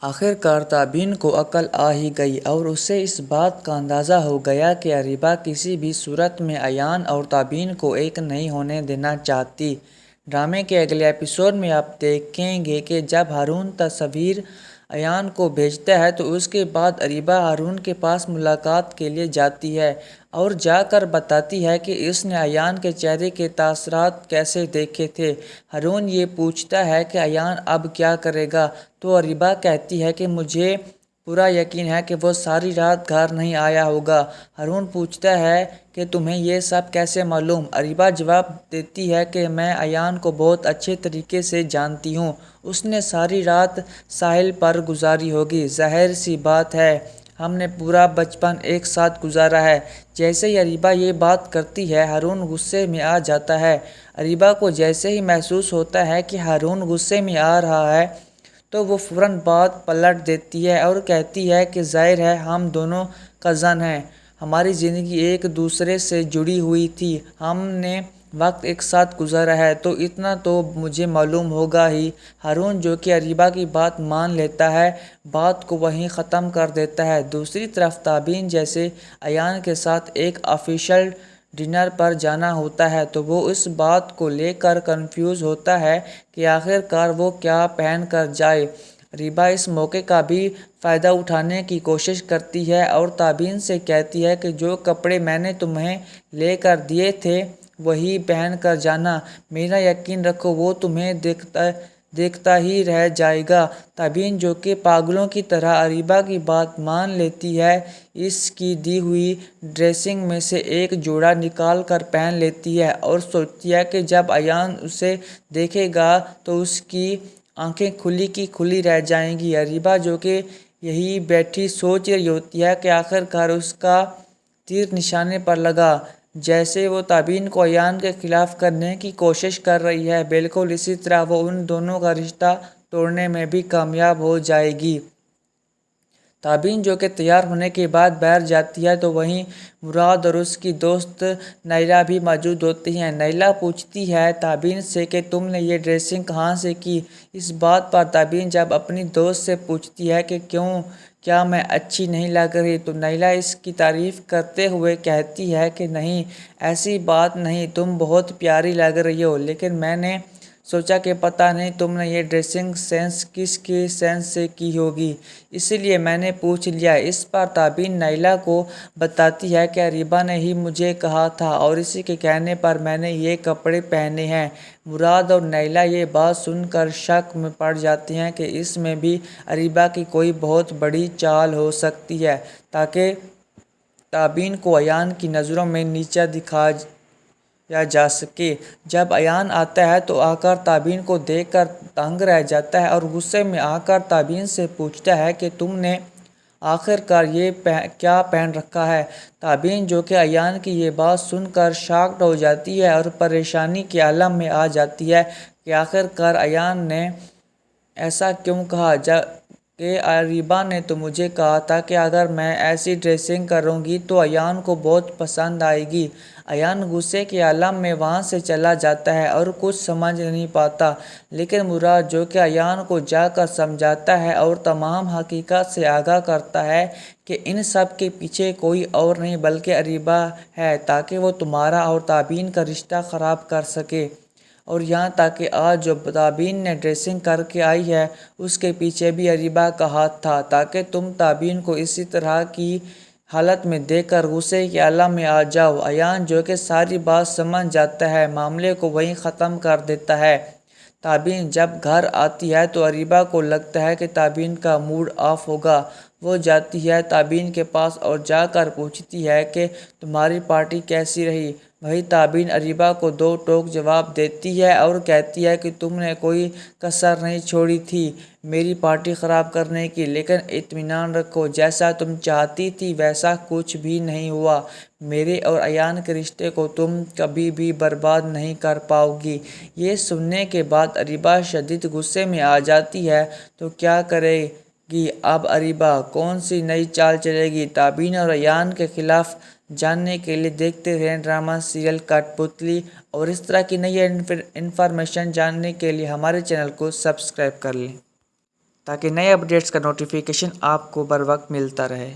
آخر کار تابین کو عقل آ ہی گئی اور اسے اس بات کا اندازہ ہو گیا کہ اریبہ کسی بھی صورت میں ایان اور تابین کو ایک نہیں ہونے دینا چاہتی۔ ڈرامے کے اگلے ایپیسوڈ میں آپ دیکھیں گے کہ جب ہارون تصاویر ایان کو بھیجتا ہے تو اس کے بعد اریبہ ہارون کے پاس ملاقات کے لیے جاتی ہے اور جا کر بتاتی ہے کہ اس نے ایان کے چہرے کے تاثرات کیسے دیکھے تھے۔ ہارون یہ پوچھتا ہے کہ ایان اب کیا کرے گا تو اریبہ کہتی ہے کہ مجھے پورا یقین ہے کہ وہ ساری رات گھر نہیں آیا ہوگا۔ ہارون پوچھتا ہے کہ تمہیں یہ سب کیسے معلوم؟ اریبہ جواب دیتی ہے کہ میں ایان کو بہت اچھے طریقے سے جانتی ہوں، اس نے ساری رات ساحل پر گزاری ہوگی، ظاہر سی بات ہے ہم نے پورا بچپن ایک ساتھ گزارا ہے۔ جیسے ہی اریبہ یہ بات کرتی ہے ہارون غصے میں آ جاتا ہے۔ اریبہ کو جیسے ہی محسوس ہوتا ہے کہ ہارون غصے میں آ رہا ہے تو وہ فوراً بات پلٹ دیتی ہے اور کہتی ہے کہ ظاہر ہے ہم دونوں کزن ہیں، ہماری زندگی ایک دوسرے سے جڑی ہوئی تھی، ہم نے وقت ایک ساتھ گزارا ہے تو اتنا تو مجھے معلوم ہوگا ہی۔ ہارون جو کہ اریبہ کی بات مان لیتا ہے بات کو وہیں ختم کر دیتا ہے۔ دوسری طرف تابین جیسے ایان کے ساتھ ایک آفیشیل ڈنر پر جانا ہوتا ہے تو وہ اس بات کو لے کر کنفیوز ہوتا ہے کہ آخر کار وہ کیا پہن کر جائے۔ اریبہ اس موقع کا بھی فائدہ اٹھانے کی کوشش کرتی ہے اور تابین سے کہتی ہے کہ جو کپڑے میں نے تمہیں لے کر دیے تھے وہی پہن کر جانا، میرا یقین رکھو وہ تمہیں دیکھتا ہی رہ جائے گا۔ تابین جو کہ پاگلوں کی طرح اریبہ کی بات مان لیتی ہے اس کی دی ہوئی ڈریسنگ میں سے ایک جوڑا نکال کر پہن لیتی ہے اور سوچتی ہے کہ جب ایان اسے دیکھے گا تو اس کی آنکھیں کھلی کی کھلی رہ جائیں گی۔ اریبہ جو کہ یہی بیٹھی سوچ رہی ہوتی ہے کہ آخر کار اس کا تیر نشانے پر لگا، جیسے وہ تابین کو ایان کے خلاف کرنے کی کوشش کر رہی ہے، بالکل اسی طرح وہ ان دونوں کا رشتہ توڑنے میں بھی کامیاب ہو جائے گی۔ تابین جو کہ تیار ہونے کے بعد باہر جاتی ہے تو وہیں مراد اور اس کی دوست نیلہ بھی موجود ہوتی ہیں۔ نیلہ پوچھتی ہے تابین سے کہ تم نے یہ ڈریسنگ کہاں سے کی؟ اس بات پر تابین جب اپنی دوست سے پوچھتی ہے کہ کیا میں اچھی نہیں لگ رہی تو نیلہ اس کی تعریف کرتے ہوئے کہتی ہے کہ نہیں ایسی بات نہیں، تم بہت پیاری لگ رہی ہو، لیکن میں نے سوچا کہ پتہ نہیں تم نے یہ ڈریسنگ سینس کس کے سینس سے کی ہوگی، اسی لیے میں نے پوچھ لیا۔ اس پر تابین نیلہ کو بتاتی ہے کہ اریبہ نے ہی مجھے کہا تھا اور اسی کے کہنے پر میں نے یہ کپڑے پہنے ہیں۔ مراد اور نیلہ یہ بات سن کر شک میں پڑ جاتے ہیں کہ اس میں بھی اریبہ کی کوئی بہت بڑی چال ہو سکتی ہے تاکہ تابین کو ایان کی نظروں میں نیچا دکھایا جا سکے۔ جب ایان آتا ہے تو آ کر تابین کو دیکھ کر دنگ رہ جاتا ہے اور غصے میں آ کر تابین سے پوچھتا ہے کہ تم نے آخر کار یہ کیا پہن رکھا ہے؟ تابین جو کہ ایان کی یہ بات سن کر شاکڈ ہو جاتی ہے اور پریشانی کے عالم میں آ جاتی ہے کہ آخر کار ایان نے ایسا کیوں کہا کہ اریبہ نے تو مجھے کہا تھا کہ اگر میں ایسی ڈریسنگ کروں گی تو ایان کو بہت پسند آئے گی۔ ایان غصے کے عالم میں وہاں سے چلا جاتا ہے اور کچھ سمجھ نہیں پاتا، لیکن مراد جو کہ ایان کو جا کر سمجھاتا ہے اور تمام حقیقت سے آگاہ کرتا ہے کہ ان سب کے پیچھے کوئی اور نہیں بلکہ اریبہ ہے تاکہ وہ تمہارا اور تابین کا رشتہ خراب کر سکے، اور یہاں تک کہ آج جو تابین نے ڈریسنگ کر کے آئی ہے اس کے پیچھے بھی اریبہ کا ہاتھ تھا تاکہ تم تابین کو اسی طرح کی حالت میں دیکھ کر غصے کے عالم میں آ جاؤ۔ ایان جو کہ ساری بات سمجھ جاتا ہے معاملے کو وہیں ختم کر دیتا ہے۔ تابین جب گھر آتی ہے تو اریبہ کو لگتا ہے کہ تابین کا موڈ آف ہوگا۔ وہ جاتی ہے تابین کے پاس اور جا کر پوچھتی ہے کہ تمہاری پارٹی کیسی رہی؟ وہیں تابین اریبہ کو دو ٹوک جواب دیتی ہے اور کہتی ہے کہ تم نے کوئی کسر نہیں چھوڑی تھی میری پارٹی خراب کرنے کی، لیکن اطمینان رکھو جیسا تم چاہتی تھی ویسا کچھ بھی نہیں ہوا، میرے اور ایان کے رشتے کو تم کبھی بھی برباد نہیں کر پاؤ گی۔ یہ سننے کے بعد اریبہ شدید غصے میں آ جاتی ہے تو کیا کرے گی اب اریبہ کون سی نئی چال چلے گی؟ تابین اور ایان کے خلاف جاننے کے لیے دیکھتے رہیں ڈرامہ سیریل کٹ پتلی، اور اس طرح کی نئی انفارمیشن جاننے کے لیے ہمارے چینل کو سبسکرائب کر لیں۔ تاکہ نئے اپڈیٹس کا نوٹیفیکیشن آپ کو بر وقت ملتا رہے۔